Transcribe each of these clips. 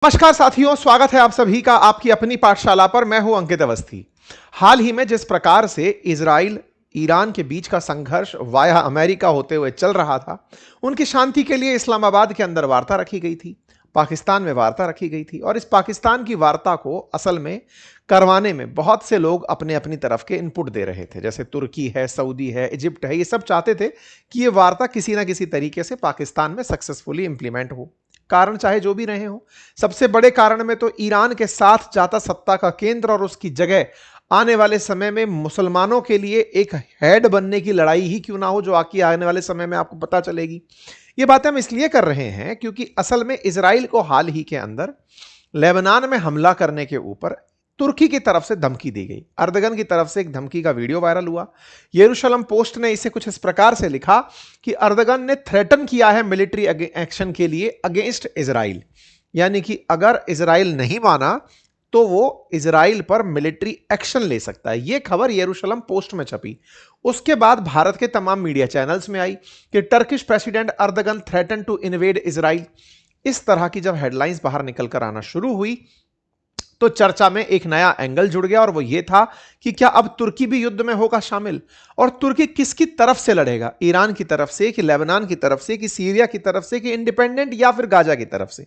नमस्कार साथियों, स्वागत है आप सभी का आपकी अपनी पाठशाला पर। मैं हूं अंकित अवस्थी। हाल ही में जिस प्रकार से इजराइल ईरान के बीच का संघर्ष वाया अमेरिका होते हुए चल रहा था, उनकी शांति के लिए इस्लामाबाद के अंदर वार्ता रखी गई थी, पाकिस्तान में वार्ता रखी गई थी। और इस पाकिस्तान की वार्ता को असल में करवाने में बहुत से लोग अपने अपनी तरफ के इनपुट दे रहे थे, जैसे तुर्की है, सऊदी है, इजिप्ट है। ये सब चाहते थे कि ये वार्ता किसी ना किसी तरीके से पाकिस्तान में सक्सेसफुली इंप्लीमेंट हो। कारण चाहे जो भी रहे हो, सबसे बड़े कारण में तो ईरान के साथ जाता सत्ता का केंद्र और उसकी जगह आने वाले समय में मुसलमानों के लिए एक हेड बनने की लड़ाई ही क्यों ना हो, जो आगे आने वाले समय में आपको पता चलेगी। ये बातें हम इसलिए कर रहे हैं क्योंकि असल में इजराइल को हाल ही के अंदर लेबनान में हमला करने के ऊपर तुर्की की तरफ से धमकी दी गई। अर्दगन की तरफ से एक धमकी का वीडियो वायरल हुआ। यरूशलम पोस्ट ने इसे कुछ इस प्रकार से लिखा कि अर्दगन ने थ्रेटन किया है मिलिट्री एक्शन के लिए अगेंस्ट इजराइल, यानी कि अगर इजराइल नहीं माना तो वो इजराइल पर मिलिट्री एक्शन ले सकता है। यह खबर यरूशलम पोस्ट में छपी। उसके बाद भारत के तमाम मीडिया चैनल्स में आई कि Turkish president Erdogan threaten to invade Israel. इस तरह की जब हेडलाइंस बाहर निकलकर आना शुरू हुई तो चर्चा में एक नया एंगल जुड़ गया, और वो ये था कि क्या अब तुर्की भी युद्ध में होगा शामिल, और तुर्की किसकी तरफ से लड़ेगा, ईरान की तरफ से कि लेबनान की तरफ से कि सीरिया की तरफ से कि इंडिपेंडेंट या फिर गाजा की तरफ से।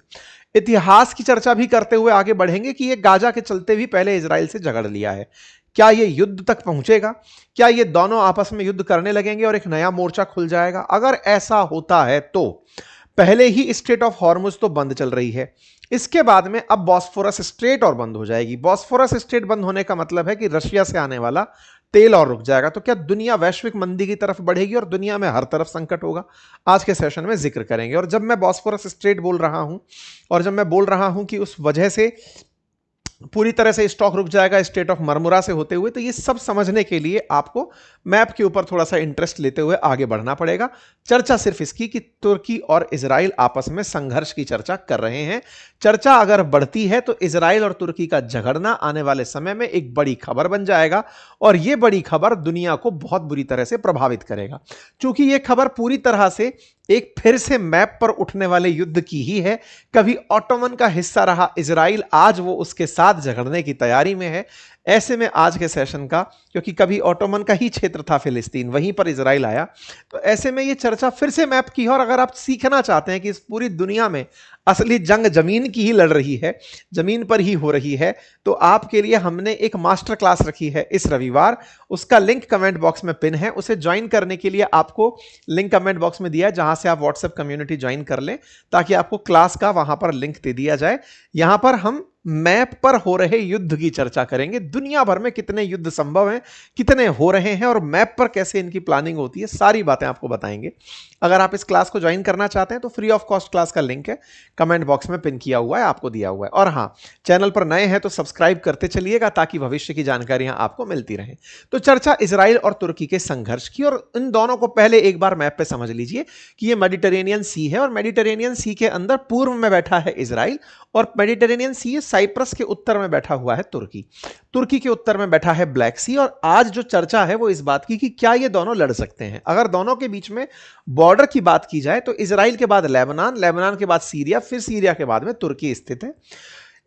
इतिहास की चर्चा भी करते हुए आगे बढ़ेंगे कि ये गाजा के चलते भी पहले इजराइल से झगड़ लिया है। क्या ये युद्ध तक पहुंचेगा? क्या ये दोनों आपस में युद्ध करने लगेंगे और एक नया मोर्चा खुल जाएगा? अगर ऐसा होता है तो पहले ही स्ट्रेट ऑफ हॉर्मुज तो बंद चल रही है, इसके बाद में अब बॉस्फोरस स्ट्रेट और बंद हो जाएगी। बॉस्फोरस स्ट्रेट बंद होने का मतलब है कि रशिया से आने वाला तेल और रुक जाएगा। तो क्या दुनिया वैश्विक मंदी की तरफ बढ़ेगी और दुनिया में हर तरफ संकट होगा? आज के सेशन में जिक्र करेंगे। और जब मैं बॉस्फोरस स्ट्रेट बोल रहा हूं और जब मैं बोल रहा हूं कि उस वजह से पूरी तरह से स्टॉक रुक जाएगा स्टेट ऑफ मरमुरा से होते हुए, तो ये सब समझने के लिए आपको मैप के ऊपर थोड़ा सा इंटरेस्ट लेते हुए आगे बढ़ना पड़ेगा। चर्चा सिर्फ इसकी कि तुर्की और इजराइल आपस में संघर्ष की चर्चा कर रहे हैं। चर्चा अगर बढ़ती है तो इजराइल और तुर्की का झगड़ना आने वाले समय में एक बड़ी खबर बन जाएगा, और यह बड़ी खबर दुनिया को बहुत बुरी तरह से प्रभावित करेगा। क्योंकि यह खबर पूरी तरह से एक फिर से मैप पर उठने वाले युद्ध की ही है। कभी ऑटोमन का हिस्सा रहा इजराइल, आज वो उसके साथ झगड़ने की तैयारी में है। ऐसे में आज के सेशन का, क्योंकि कभी ऑटोमन का ही क्षेत्र था फिलिस्तीन, वहीं पर इजराइल आया, तो ऐसे में ये चर्चा फिर से मैप की है। और अगर आप सीखना चाहते हैं कि इस पूरी दुनिया में असली जंग जमीन की ही लड़ रही है, जमीन पर ही हो रही है, तो आपके लिए हमने एक मास्टर क्लास रखी है इस रविवार। उसका लिंक कमेंट बॉक्स में पिन है। उसे ज्वाइन करने के लिए आपको लिंक कमेंट बॉक्स में दिया है, जहां से आप व्हाट्सएप कम्युनिटी ज्वाइन कर लें, ताकि आपको क्लास का वहां पर लिंक दे दिया जाए। यहां पर हम मैप पर हो रहे युद्ध की चर्चा करेंगे। दुनिया भर में कितने युद्ध संभव हैं, कितने हो रहे हैं, और मैप पर कैसे इनकी प्लानिंग होती है, सारी बातें आपको बताएंगे। अगर आप इस क्लास को ज्वाइन करना चाहते हैं तो फ्री ऑफ कॉस्ट क्लास का लिंक है, कमेंट बॉक्स में पिन किया हुआ है, आपको दिया हुआ है। और हां, चैनल पर नए हैं तो सब्सक्राइब करते चलिएगा, ताकि भविष्य की जानकारियां आपको मिलती रहें। तो चर्चा इजराइल और तुर्की के संघर्ष की, और इन दोनों को पहले एक बार मैप पे समझ लीजिए कि ये मेडिटेरेनियन सी है, और मेडिटेरेनियन सी के अंदर पूर्व में बैठा है इजराइल, और मेडिटेरेनियन सी साइप्रस के उत्तर में बैठा हुआ है तुर्की। तुर्की के उत्तर में बैठा है ब्लैक सी। और आज जो चर्चा है वो इस बात की कि क्या ये दोनों लड़ सकते हैं। अगर दोनों के बीच में बॉर्डर की बात की जाए तो इजराइल के बाद लेबनान, लेबनान के बाद सीरिया, फिर सीरिया के बाद में तुर्की स्थित है।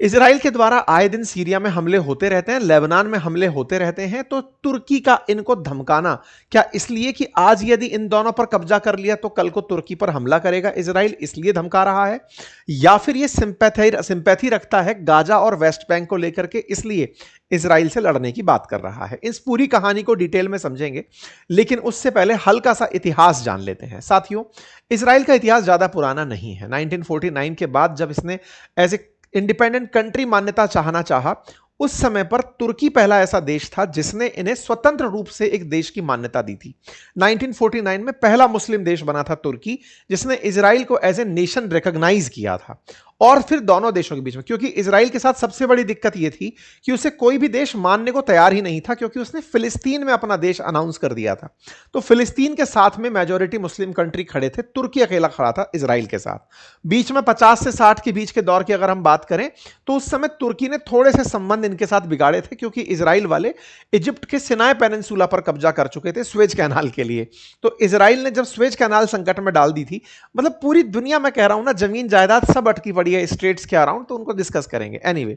इजराइल के द्वारा आए दिन सीरिया में हमले होते रहते हैं, लेबनान में हमले होते रहते हैं। तो तुर्की का इनको धमकाना क्या इसलिए कि आज यदि इन दोनों पर कब्जा कर लिया तो कल को तुर्की पर हमला करेगा इजराइल, इसलिए धमका रहा है? या फिर ये सिंपैथी रखता है गाजा और वेस्ट बैंक को लेकर के, इसलिए इजराइल से लड़ने की बात कर रहा है? इस पूरी कहानी को डिटेल में समझेंगे, लेकिन उससे पहले हल्का सा इतिहास जान लेते हैं। साथियों, इजराइल का इतिहास ज्यादा पुराना नहीं है। 1949 के बाद जब इसने एज ए इंडिपेंडेंट कंट्री मान्यता चाहा, उस समय पर तुर्की पहला ऐसा देश था जिसने इन्हें स्वतंत्र रूप से एक देश की मान्यता दी थी। 1949 में पहला मुस्लिम देश बना था तुर्की, जिसने इजराइल को एज ए नेशन रिकॉग्नाइज किया था। और फिर दोनों देशों के बीच में, क्योंकि इजराइल के साथ सबसे बड़ी दिक्कत यह थी कि उसे कोई भी देश मानने को तैयार ही नहीं था, क्योंकि उसने फिलिस्तीन में अपना देश अनाउंस कर दिया था। तो फिलिस्तीन के साथ में मेजॉरिटी मुस्लिम कंट्री खड़े थे, तुर्की अकेला खड़ा था इजराइल के साथ। बीच में 50 से 60 के बीच के दौर की अगर हम बात करें तो उस समय तुर्की ने थोड़े से संबंध इनके साथ बिगाड़े थे, क्योंकि इजराइल वाले इजिप्ट के सिनाई पेनिनसुला पर कब्जा कर चुके थे स्वेज कैनाल के लिए। तो इजराइल ने जब स्वेज कैनाल संकट में डाल दी थी, मतलब पूरी दुनिया में कह रहा हूं ना, जमीन जायदाद सब अटकी पड़ी पड़ी है स्ट्रेट्स के अराउंड, तो उनको डिस्कस करेंगे। एनीवे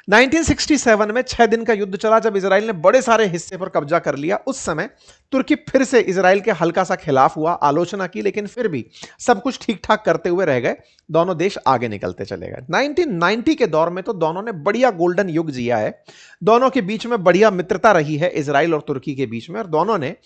1967 में 6 दिन का युद्ध चला जब इजराइल ने बड़े सारे हिस्से पर कब्जा कर लिया। उस समय तुर्की फिर से इजराइल के हल्का सा खिलाफ हुआ, आलोचना की, लेकिन फिर भी सब कुछ ठीक ठाक करते हुए रह गए। दोनों देश आगे निकलते चले गए। 1990 के दौर में तो दोनों ने बढ़िया गोल्डन युग जिया है। दोनों के बीच में बढ़िया मित्रता रही है इजराइल और तुर्की के बीच में, और दोनों ने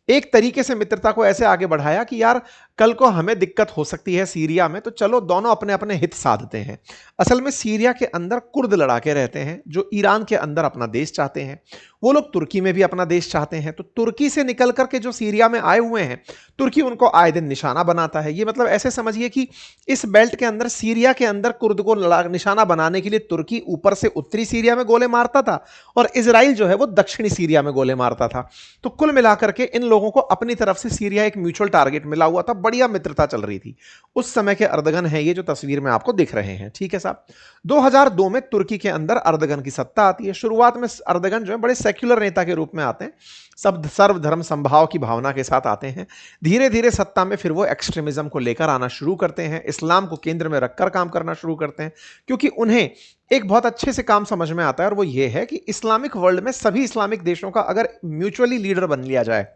एक तरीके से मित्रता को ऐसे आगे बढ़ाया कि यार कल को हमें दिक्कत हो सकती है सीरिया में, तो चलो दोनों अपने अपने हित साधते हैं। असल में सीरिया के अंदर कुर्द लड़ाके रहते हैं जो ईरान के अंदर अपना देश चाहते हैं, वो लोग तुर्की में भी अपना देश चाहते हैं। तो तुर्की से निकल करके जो सीरिया में आए हुए हैं, तुर्की उनको आए दिन निशाना बनाता है। ये मतलब ऐसे समझिए कि इस बेल्ट के अंदर, सीरिया के अंदर कुर्द को निशाना बनाने के लिए तुर्की ऊपर से उत्तरी सीरिया में गोले मारता था और इजराइल जो है वो दक्षिणी सीरिया में गोले मारता था। तो कुल मिलाकर के इन लोगों को अपनी तरफ से सीरिया एक म्यूचुअल टारगेट मिला हुआ था, बढ़िया मित्रता चल रही थी। उस समय के अर्दगन है ये जो तस्वीर में आपको दिख रहे हैं, ठीक है साहब। 2002 में तुर्की के अंदर अर्दगन की सत्ता आती है। शुरुआत में अर्दगन जो है बड़े सेक्युलर नेता के रूप में आते हैं, सब सर्वधर्म संभाव की भावना के साथ आते हैं। धीरे धीरे सत्ता में फिर वो एक्सट्रीमिज्म को लेकर आना शुरू करते हैं, इस्लाम को केंद्र में रखकर काम करना शुरू करते हैं, क्योंकि उन्हें एक बहुत अच्छे से काम समझ में आता है, और वो ये है कि इस्लामिक वर्ल्ड में सभी इस्लामिक देशों का अगर म्यूचुअली लीडर बन लिया जाए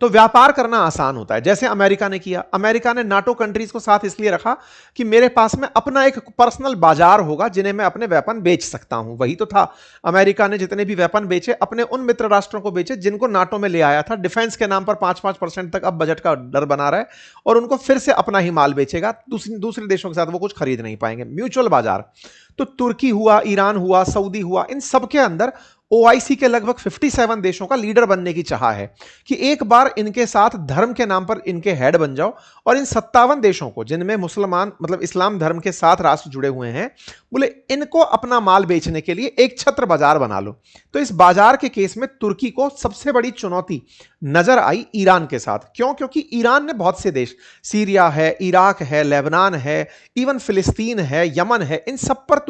तो व्यापार करना आसान होता है। जैसे अमेरिका ने किया, अमेरिका ने नाटो कंट्रीज को साथ इसलिए रखा कि मेरे पास में अपना एक पर्सनल बाजार होगा जिन्हें मैं अपने वेपन बेच सकता हूं। वही तो था, अमेरिका ने जितने भी वेपन बेचे अपने उन मित्र राष्ट्रों को बेचे जिनको नाटो में ले आया था। डिफेंस के नाम पर 5-5% तक अब बजट का डर बना रहा है, और उनको फिर से अपना ही माल बेचेगा, दूसरे देशों के साथ वो कुछ खरीद नहीं पाएंगे। म्यूचुअल बाजार। तो तुर्की हुआ, ईरान हुआ, सऊदी हुआ, इन सबके अंदर ओआईसी के लगभग 57 देशों का लीडर बनने की चाह है कि एक बार इनके साथ धर्म के नाम पर इनके हेड बन जाओ, और इन 57 देशों को जिनमें मुसलमान मतलब इस्लाम धर्म के साथ राष्ट्र जुड़े हुए हैं, बोले इनको अपना माल बेचने के लिए एक छत्र बाजार बना लो। तो इस बाजार के केस में तुर्की को सबसे बड़ी चुनौती नजर आई ईरान के साथ। क्यों? क्योंकि ईरान ने बहुत से देश, सीरिया है, इराक है, लेबनान है, इवन फिलिस्तीन है, यमन है, इन सब पर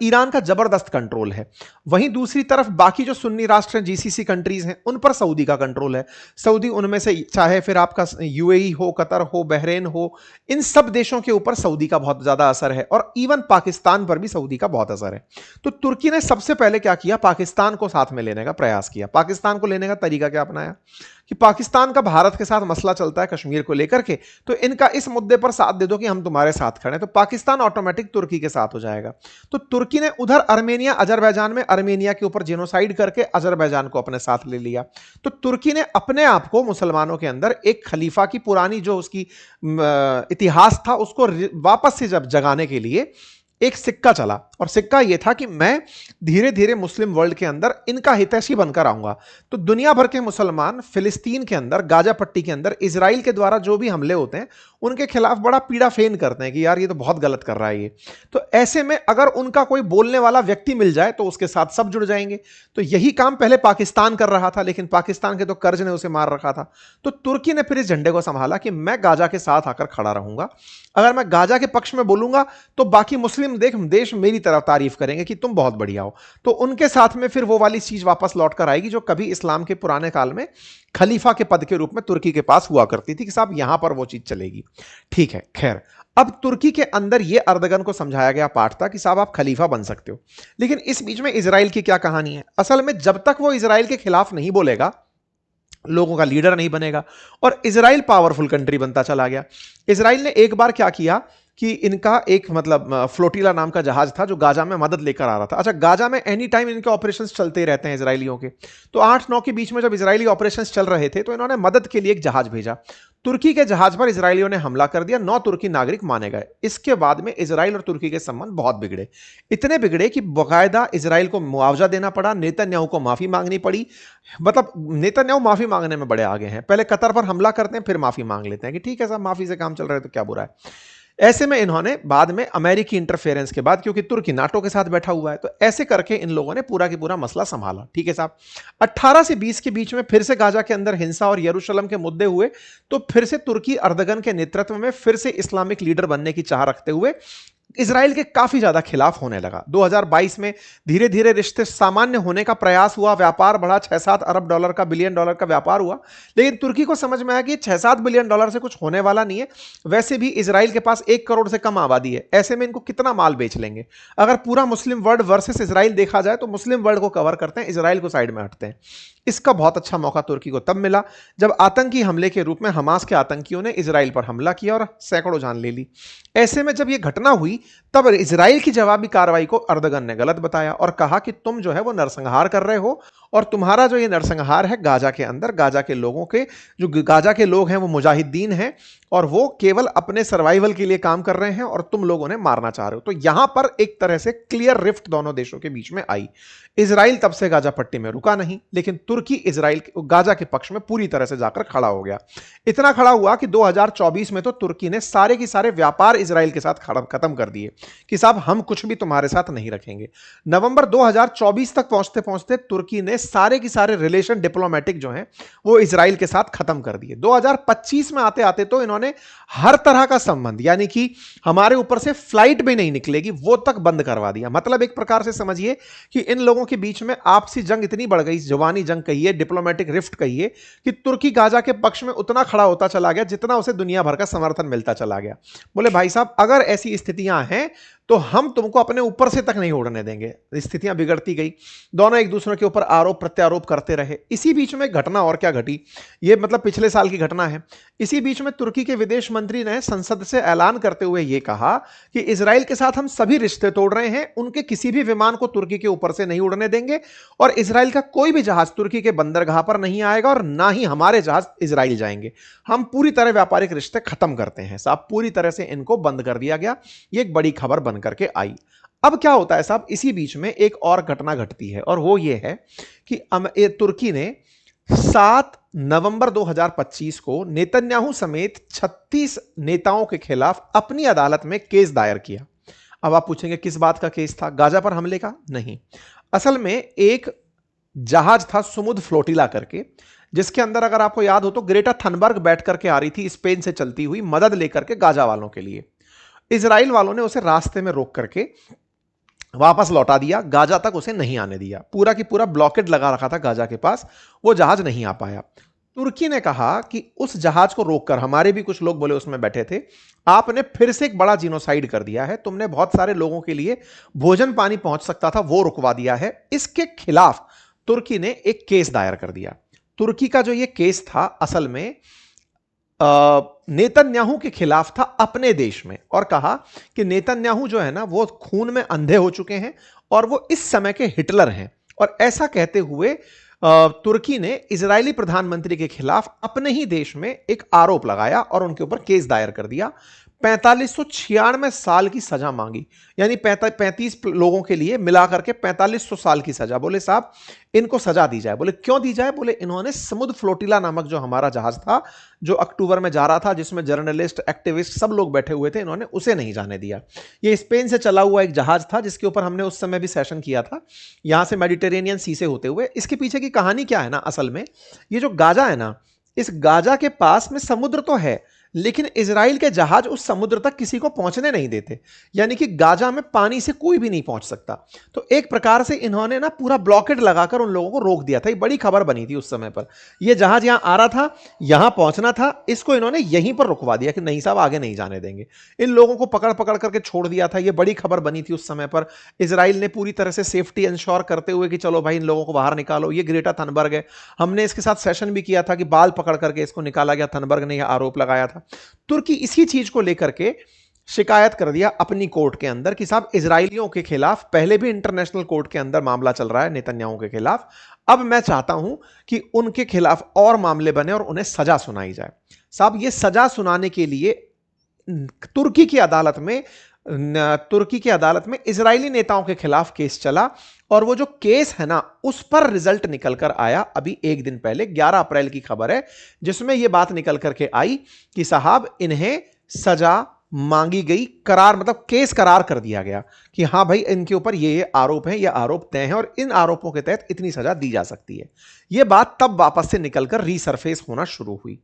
ईरान का जबरदस्त कंट्रोल है। वहीं दूसरी तरफ बाकी जो सुन्नी राष्ट्र हैं, जीसीसी कंट्रीज हैं, उन पर सऊदी का कंट्रोल है। सऊदी उनमें से चाहे फिर आपका यूएई हो, कतर हो, बहरीन हो, इन सब देशों के ऊपर सऊदी का बहुत ज्यादा असर है, और इवन पाकिस्तान पर भी सऊदी का बहुत असर है। तो तुर्की ने सबसे पहले क्या किया, पाकिस्तान को साथ में लेने का प्रयास किया। पाकिस्तान को लेने का तरीका क्या अपनाया कि पाकिस्तान का भारत के साथ मसला चलता है कश्मीर को लेकर के, तो इनका इस मुद्दे पर साथ दे दो कि हम तुम्हारे साथ खड़े हैं, तो पाकिस्तान ऑटोमेटिक तुर्की के साथ हो जाएगा। तो तुर्की ने उधर अर्मेनिया, अजरबैजान में अर्मेनिया के ऊपर जेनोसाइड करके अजरबैजान को अपने साथ ले लिया। तो तुर्की ने अपने आप को मुसलमानों के अंदर एक खलीफा की पुरानी जो उसकी इतिहास था उसको वापस से जब जगाने के लिए एक सिक्का चला, और सिक्का यह था कि मैं धीरे धीरे मुस्लिम वर्ल्ड के अंदर इनका हितैषी बनकर आऊंगा। तो दुनिया भर के मुसलमान फिलिस्तीन के अंदर, गाजा पट्टी के अंदर इजराइल के द्वारा जो भी हमले होते हैं उनके खिलाफ बड़ा पीड़ा फेन करते हैं कि यार ये तो बहुत गलत कर रहा है ये। तो ऐसे में अगर उनका कोई बोलने वाला व्यक्ति मिल जाए तो उसके साथ सब जुड़ जाएंगे। तो यही काम पहले पाकिस्तान कर रहा था, लेकिन पाकिस्तान के तो कर्ज ने उसे मार रखा था। तो तुर्की ने फिर इस झंडे को संभाला कि मैं गाजा के साथ आकर खड़ा रहूंगा। अगर मैं गाजा के पक्ष में बोलूंगा तो बाकी मुस्लिम देश मेरी तरफ तारीफ करेंगे कि तुम बहुत बढ़िया हो। तो उनके साथ में फिर वो वाली चीज वापस लौट कर आएगी जो कभी इस्लाम के पुराने काल में खलीफा के पद के रूप में तुर्की के पास हुआ करती थी कि साहब यहां पर वो चीज चलेगी। ठीक है, खैर अब तुर्की के अंदर ये अर्दगन को समझाया गया पाठ था कि साहब आप खलीफा बन सकते हो। लेकिन इस बीच में इजराइल की क्या कहानी है? असल में जब तक वो इजराइल के खिलाफ नहीं बोलेगा, लोगों का लीडर नहीं बनेगा, और इजराइल पावरफुल कंट्री बनता चला गया। इजराइल ने एक बार क्या किया कि इनका एक फ्लोटिला नाम का जहाज था जो गाजा में मदद लेकर आ रहा था। अच्छा, गाजा में एनी टाइम इनके ऑपरेशंस चलते ही रहते हैं इजरायलियों के। तो 8-9 के बीच में जब इजरायली ऑपरेशंस चल रहे थे तो इन्होंने मदद के लिए एक जहाज भेजा। तुर्की के जहाज पर इजरायलियों ने हमला कर दिया, 9 तुर्की नागरिक मारे गए। इसके बाद में इजराइल और तुर्की के संबंध बहुत बिगड़े, इतने बिगड़े कि बाकायदा इजराइल को मुआवजा देना पड़ा, नेतन्याहू को माफी मांगनी पड़ी। मतलब नेतन्याहू माफी मांगने में बड़े आगे हैं, पहले कतर पर हमला करते हैं फिर माफी मांग लेते हैं कि ठीक है साहब माफी से काम चल रहा है तो क्या बुरा है। ऐसे में इन्होंने बाद में अमेरिकी इंटरफेरेंस के बाद, क्योंकि तुर्की नाटो के साथ बैठा हुआ है, तो ऐसे करके इन लोगों ने पूरा की पूरा मसला संभाला। ठीक है साहब, 18 से 20 के बीच में फिर से गाजा के अंदर हिंसा और यरूशलेम के मुद्दे हुए, तो फिर से तुर्की अर्दगन के नेतृत्व में फिर से इस्लामिक लीडर बनने की चाह रखते हुए इजराइल के काफी ज्यादा खिलाफ होने लगा। 2022 में धीरे धीरे रिश्ते सामान्य होने का प्रयास हुआ, व्यापार बढ़ा, 6-7 अरब डॉलर का, बिलियन डॉलर का व्यापार हुआ। लेकिन तुर्की को समझ में आया कि 6-7 बिलियन डॉलर से कुछ होने वाला नहीं है। वैसे भी इजराइल के पास 1 करोड़ से कम आबादी है, ऐसे में इनको कितना माल बेच लेंगे। अगर पूरा मुस्लिम वर्ल्ड वर्सेस इजराइल देखा जाए तो मुस्लिम वर्ल्ड को कवर करते हैं, इजराइल को साइड में हटते हैं। इसका बहुत अच्छा मौका तुर्की को तब मिला जब आतंकी हमले के रूप में हमास के आतंकियों ने इजराइल पर हमला किया और सैकड़ों जान ले ली। ऐसे में जब यह घटना हुई तब इजराइल की जवाबी कार्रवाई को अर्दगन ने गलत बताया और कहा कि तुम जो है वो नरसंहार कर रहे हो, और तुम्हारा जो ये नरसंहार है गाजा के अंदर, गाजा के लोगों के, जो गाजा के लोग हैं वो मुजाहिदीन हैं और वो केवल अपने सर्वाइवल के लिए काम कर रहे हैं और तुम लोग उन्हें मारना चाह रहे हो। तो यहां पर एक तरह से क्लियर रिफ्ट दोनों देशों के बीच में आई। इजराइल तब से गाजा पट्टी में रुका नहीं, लेकिन तुर्की इजराइल गाजा के पक्ष में पूरी तरह से जाकर खड़ा हो गया। इतना खड़ा हुआ कि 2024 में तो तुर्की ने सारे के सारे व्यापार इजराइल के साथ खत्म कर दिए कि साहब हम कुछ भी तुम्हारे साथ नहीं रखेंगे। नवंबर 2024 तक पहुंचते पहुंचते तुर्की ने सारे के सारे रिलेशन डिप्लोमेटिक जो हैं वो इजराइल के साथ खत्म कर दिए। 2025 में आते आते तो इन्होंने हर तरह का संबंध, यानी कि हमारे ऊपर से फ्लाइट भी नहीं निकलेगी, वो तक बंद करवा दिया। मतलब एक प्रकार से समझिए कि इन लोगों के बीच में आपसी जंग इतनी बढ़ गई, जुबानी जंग कहिए, डिप्लोमेटिक रिफ्ट कहिए, कि तुर्की गाजा के पक्ष में उतना खड़ा होता चला गया जितना उसे दुनिया भर का समर्थन मिलता चला गया। बोले भाई साहब अगर ऐसी स्थितियां हैं तो हम तुमको अपने ऊपर से तक नहीं उड़ने देंगे। स्थितियां बिगड़ती गई, दोनों एक दूसरे के ऊपर आरोप प्रत्यारोप करते रहे। इसी बीच में घटना और क्या घटी, ये मतलब पिछले साल की घटना है। इसी बीच में तुर्की के विदेश मंत्री ने संसद से ऐलान करते हुए यह कहा कि इजराइल के साथ हम सभी रिश्ते तोड़ रहे हैं, उनके किसी भी विमान को तुर्की के ऊपर से नहीं उड़ने देंगे और इजराइल का कोई भी जहाज तुर्की के बंदरगाह पर नहीं आएगा और ना ही हमारे जहाज इजराइल जाएंगे। हम पूरी तरह व्यापारिक रिश्ते खत्म करते हैं साहब, पूरी तरह से इनको बंद कर दिया गया। ये एक बड़ी खबर बन करके आई। अब क्या होता है साहब, इसी बीच में एक और घटना घटती है और वो ये है कि तुर्की ने 7 नवंबर 2025 को नेतन्याहू समेत 36 नेताओं के खिलाफ अपनी अदालत में केस दायर किया। अब आप पूछेंगे किस बात का केस था? गाजा पर हमले का? नहीं, असल में एक जहाज था सुमुद फ्लोटिला करके, जिसके अंदर अगर आपको याद हो तो ग्रेटा थनबर्ग बैठ करके आ रही थी स्पेन से चलती हुई मदद लेकर के गाजा वालों के लिए। इजराइल वालों ने उसे रास्ते में रोक करके वापस लौटा दिया, गाजा तक उसे नहीं आने दिया। पूरा की पूरा ब्लॉकेड लगा रखा था गाजा के पास, वो जहाज नहीं आ पाया। तुर्की ने कहा कि उस जहाज को रोककर, हमारे भी कुछ लोग बोले उसमें बैठे थे, आपने फिर से एक बड़ा जीनोसाइड कर दिया है, तुमने बहुत सारे लोगों के लिए भोजन पानी पहुंच सकता था वो रुकवा दिया है। इसके खिलाफ तुर्की ने एक केस दायर कर दिया। तुर्की का जो ये केस था असल में नेतन्याहू के खिलाफ था अपने देश में, और कहा कि नेतन्याहू जो है ना वो खून में अंधे हो चुके हैं और वो इस समय के हिटलर हैं। और ऐसा कहते हुए तुर्की ने इजरायली प्रधानमंत्री के खिलाफ अपने ही देश में एक आरोप लगाया और उनके ऊपर केस दायर कर दिया। 4596 साल की सजा मांगी, यानी 35 लोगों के लिए मिलाकर के 4500 साल की सजा। बोले साहब इनको सजा दी जाए। बोले क्यों दी जाए? बोले इन्होंने समुद्र फ्लोटिला नामक जो हमारा जहाज था जो अक्टूबर में जा रहा था, जिसमें जर्नलिस्ट, एक्टिविस्ट सब लोग बैठे हुए थे, इन्होंने उसे नहीं जाने दिया। ये स्पेन से चला हुआ एक जहाज था जिसके ऊपर हमने उस समय भी सेशन किया था, यहां से मेडिटेरेनियन सी से होते हुए। इसके पीछे की कहानी क्या है ना, असल में ये जो गाजा है ना, इस गाजा के पास में समुद्र तो है लेकिन इजराइल के जहाज उस समुद्र तक किसी को पहुंचने नहीं देते, यानी कि गाजा में पानी से कोई भी नहीं पहुंच सकता। तो एक प्रकार से इन्होंने ना पूरा ब्लॉकेड लगाकर उन लोगों को रोक दिया था। ये बड़ी खबर बनी थी उस समय पर। ये जहाज यहां आ रहा था, यहां पहुंचना था, इसको इन्होंने यहीं पर रुकवा दिया कि नहीं साहब आगे नहीं जाने देंगे। इन लोगों को पकड़ पकड़ करके छोड़ दिया था। ये बड़ी खबर बनी थी उस समय पर। इजराइल ने पूरी तरह से सेफ्टी इंश्योर करते हुए कि चलो भाई इन लोगों को बाहर निकालो। ये ग्रेटा थनबर्ग है, हमने इसके साथ सेशन भी किया था कि बाल पकड़ करके इसको निकाला गया। थनबर्ग ने यह आरोप लगाया था। तुर्की इसी चीज को लेकर के शिकायत कर दिया अपनी कोर्ट के अंदर कि साहब इजरायलियों के खिलाफ पहले भी इंटरनेशनल कोर्ट के अंदर मामला चल रहा है नेतन्याहू के खिलाफ, अब मैं चाहता हूं कि उनके खिलाफ और मामले बने और उन्हें सजा सुनाई जाए। साहब ये सजा सुनाने के लिए तुर्की की अदालत में इजरायली नेताओं के खिलाफ केस चला और वो जो केस है ना उस पर रिजल्ट निकल कर आया अभी एक दिन पहले। 11 अप्रैल की खबर है जिसमें यह बात निकल करके आई कि साहब इन्हें सजा मांगी गई, करार मतलब केस करार कर दिया गया कि हां भाई इनके ऊपर ये आरोप हैं, ये आरोप तय हैं और इन आरोपों के तहत इतनी सजा दी जा सकती है। यह बात तब वापस से निकलकर रीसरफेस होना शुरू हुई।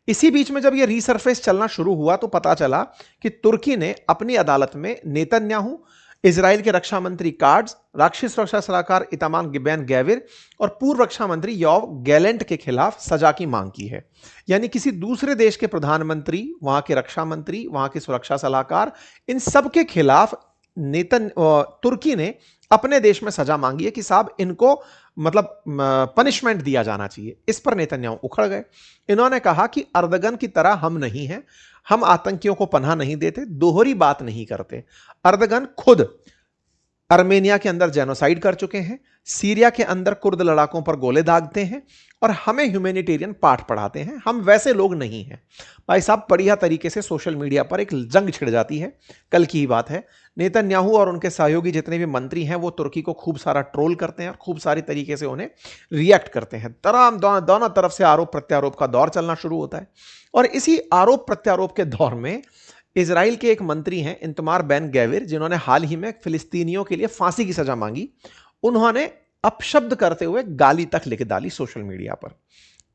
इसी बीच में जब यह रीसरफेस चलना शुरू हुआ तो पता चला कि तुर्की ने अपनी अदालत में नेतन्याहू, इजराइल के रक्षा मंत्री काट्ज, राष्ट्रीय सुरक्षा सलाहकार इतामार बेन गवीर और पूर्व रक्षा मंत्री योव गैलेंट के खिलाफ सजा की मांग की है। यानी किसी दूसरे देश के प्रधानमंत्री, वहां के रक्षा मंत्री, वहां के सुरक्षा सलाहकार, इन सब के खिलाफ तुर्की ने अपने देश में सजा मांगी है कि साहब इनको मतलब पनिशमेंट दिया जाना चाहिए। इस पर नेतन्याहू उखड़ गए। इन्होंने कहा कि अर्दगन की तरह हम नहीं हैं, हम आतंकियों को पनाह नहीं देते, दोहरी बात नहीं करते। अर्दगन खुद आर्मेनिया के अंदर जेनोसाइड कर चुके हैं, सीरिया के अंदर कुर्द लड़ाकों पर गोले दागते हैं और हमें ह्यूमैनिटेरियन पाठ पढ़ाते हैं। हम वैसे लोग नहीं हैं। भाई साहब, बढ़िया तरीके से सोशल मीडिया पर एक जंग छिड़ जाती है। कल की ही बात है, नेतन्याहू और उनके सहयोगी जितने भी मंत्री हैं वो तुर्की को खूब सारा ट्रोल करते हैं और खूब सारी तरीके से उन्हें रिएक्ट करते हैं। दोनों तरफ से आरोप प्रत्यारोप का दौर चलना शुरू होता है और इसी आरोप प्रत्यारोप के दौर में इजराइल के एक मंत्री हैं इतामार बेन गवीर, जिन्होंने हाल ही में फिलिस्तीनियों के लिए फांसी की सजा मांगी। उन्होंने अपशब्द करते हुए गाली तक लिख डाली सोशल मीडिया पर।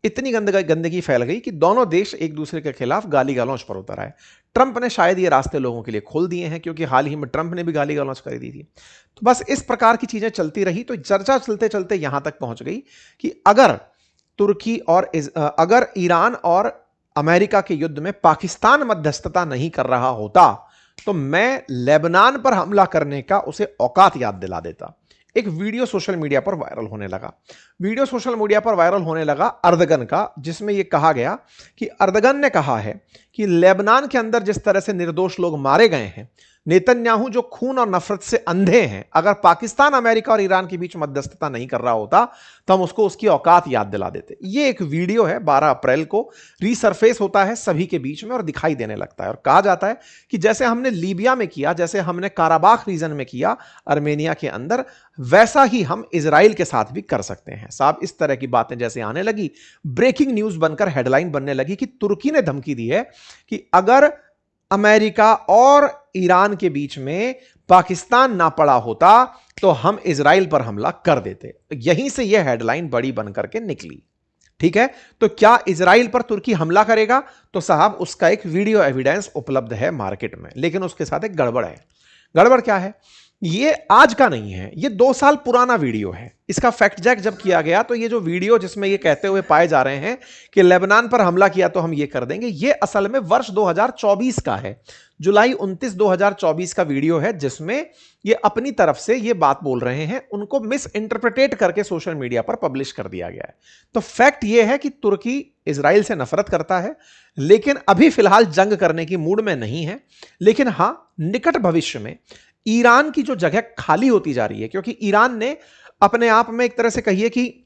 इतनी गंदगी फैल गई कि दोनों देश एक दूसरे के खिलाफ गाली गलौज पर उतर आए। ट्रंप ने शायद ये रास्ते लोगों के लिए खोल दिए हैं, क्योंकि हाल ही में ट्रंप ने भी गाली गलौज कर दी थी। तो बस इस प्रकार की चीजें चलती रही तो चर्चा चलते चलते यहां तक पहुंच गई कि अगर ईरान और अमेरिका के युद्ध में पाकिस्तान मध्यस्थता नहीं कर रहा होता तो मैं लेबनान पर हमला करने का उसे औकात याद दिला देता। एक वीडियो सोशल मीडिया पर वायरल होने लगा अर्दगन का, जिसमें यह कहा गया कि अर्दगन ने कहा है कि लेबनान के अंदर जिस तरह से निर्दोष लोग मारे गए हैं, नेतन्याहू जो खून और नफरत से अंधे हैं, अगर पाकिस्तान अमेरिका और ईरान के बीच मध्यस्थता नहीं कर रहा होता तो हम उसको उसकी औकात याद दिला देते। ये एक वीडियो है, 12 अप्रैल को रीसरफेस होता है सभी के बीच में और दिखाई देने लगता है और कहा जाता है कि जैसे हमने लीबिया में किया, जैसे हमने काराबाख रीजन में किया आर्मेनिया के अंदर, वैसा ही हम इजराइल के साथ भी कर सकते हैं। साहब, इस तरह की बातें जैसे आने लगी, ब्रेकिंग न्यूज बनकर हेडलाइन बनने लगी कि तुर्की ने धमकी दी है कि अगर अमेरिका और ईरान के बीच में पाकिस्तान ना पड़ा होता तो हम इजराइल पर हमला कर देते। यहीं से यह हेडलाइन बड़ी बनकर के निकली। ठीक है, तो क्या इजराइल पर तुर्की हमला करेगा? तो साहब, उसका एक वीडियो एविडेंस उपलब्ध है मार्केट में, लेकिन उसके साथ एक गड़बड़ है। गड़बड़ क्या है? ये आज का नहीं है, ये 2 साल पुराना वीडियो है। इसका फैक्ट चेक जब किया गया तो ये जो वीडियो जिसमें ये कहते हुए पाए जा रहे हैं कि लेबनान पर हमला किया तो हम ये कर देंगे, ये असल में वर्ष 2024 का है। जुलाई 29, 2024 का वीडियो है, जिसमें ये अपनी तरफ से ये बात बोल रहे हैं। उनको मिस इंटरप्रिटेट करके सोशल मीडिया पर पब्लिश कर दिया गया है। तो फैक्ट ये है कि तुर्की इजराइल से नफरत करता है, लेकिन अभी फिलहाल जंग करने की मूड में नहीं है। लेकिन हां, निकट भविष्य में ईरान की जो जगह खाली होती जा रही है, क्योंकि ईरान ने अपने आप में एक तरह से कहिए कि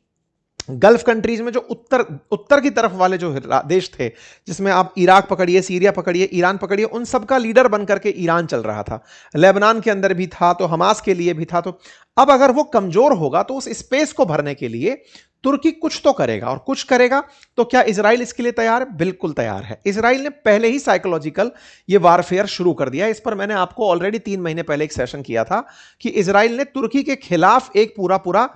गल्फ कंट्रीज में जो उत्तर की तरफ वाले जो देश थे, जिसमें आप इराक पकड़िए, सीरिया पकड़िए, ईरान पकड़िए, उन सब का लीडर बनकर के ईरान चल रहा था। लेबनान के अंदर भी था, तो हमास के लिए भी था। तो अब अगर वो कमजोर होगा तो उस स्पेस को भरने के लिए तुर्की कुछ तो करेगा, और कुछ करेगा तो क्या इजराइल इसके लिए तैयार है? बिल्कुल तैयार है। इजराइल ने पहले ही साइकोलॉजिकल ये वारफेयर शुरू कर दिया। इस पर मैंने आपको ऑलरेडी 3 महीने पहले एक सेशन किया था कि इजराइल ने तुर्की के खिलाफ एक पूरा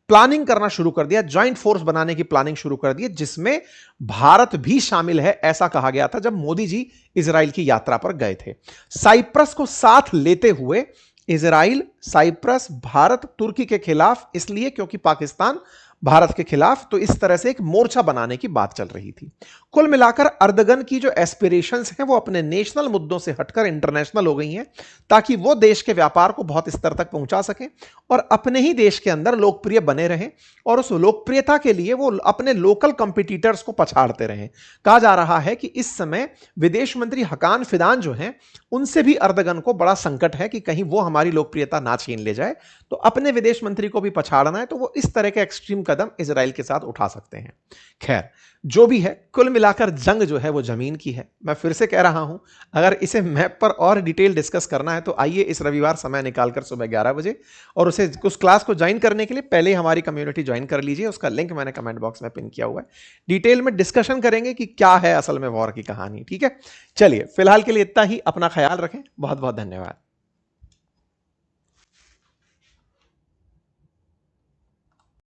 प्लानिंग करना शुरू कर दिया, ज्वाइंट फोर्स बनाने की प्लानिंग शुरू कर दी, जिसमें भारत भी शामिल है, ऐसा कहा गया था जब मोदी जी इजराइल की यात्रा पर गए थे। साइप्रस को साथ लेते हुए इजराइल, साइप्रस, भारत तुर्की के खिलाफ, इसलिए क्योंकि पाकिस्तान भारत के खिलाफ, तो इस तरह से एक मोर्चा बनाने की बात चल रही थी। कुल मिलाकर अर्दगन की जो एस्पिरेशंस हैं वो अपने नेशनल मुद्दों से हटकर इंटरनेशनल हो गई हैं, ताकि वो देश के व्यापार को बहुत स्तर तक पहुंचा सकें और अपने ही देश के अंदर लोकप्रिय बने रहें, और उस लोकप्रियता के लिए वो अपने लोकल कंपिटिटर्स को पछाड़ते रहें। कहा जा रहा है कि इस समय विदेश मंत्री हकान फिदान जो हैं, उनसे भी अर्दगन को बड़ा संकट है कि कहीं वो हमारी लोकप्रियता ना छीन ले जाए। तो अपने विदेश मंत्री को भी पछाड़ना है, तो वो इस तरह के एक्सट्रीम कदम इजराइल के साथ उठा सकते हैं। खैर, जो भी है, कुल मिलाकर जंग जो है वो जमीन की है। मैं फिर से कह रहा हूं, अगर इसे मैप पर और डिटेल डिस्कस करना है तो आइए इस रविवार समय निकालकर सुबह 11 बजे, और उस क्लास को ज्वाइन करने के लिए पहले हमारी कम्युनिटी ज्वाइन कर लीजिए। उसका लिंक मैंने कमेंट बॉक्स में पिन किया हुआ है। डिटेल में डिस्कशन करेंगे कि क्या है असल में वॉर की कहानी। ठीक है, चलिए फिलहाल के लिए इतना ही। अपना ख्याल रखें। बहुत बहुत धन्यवाद।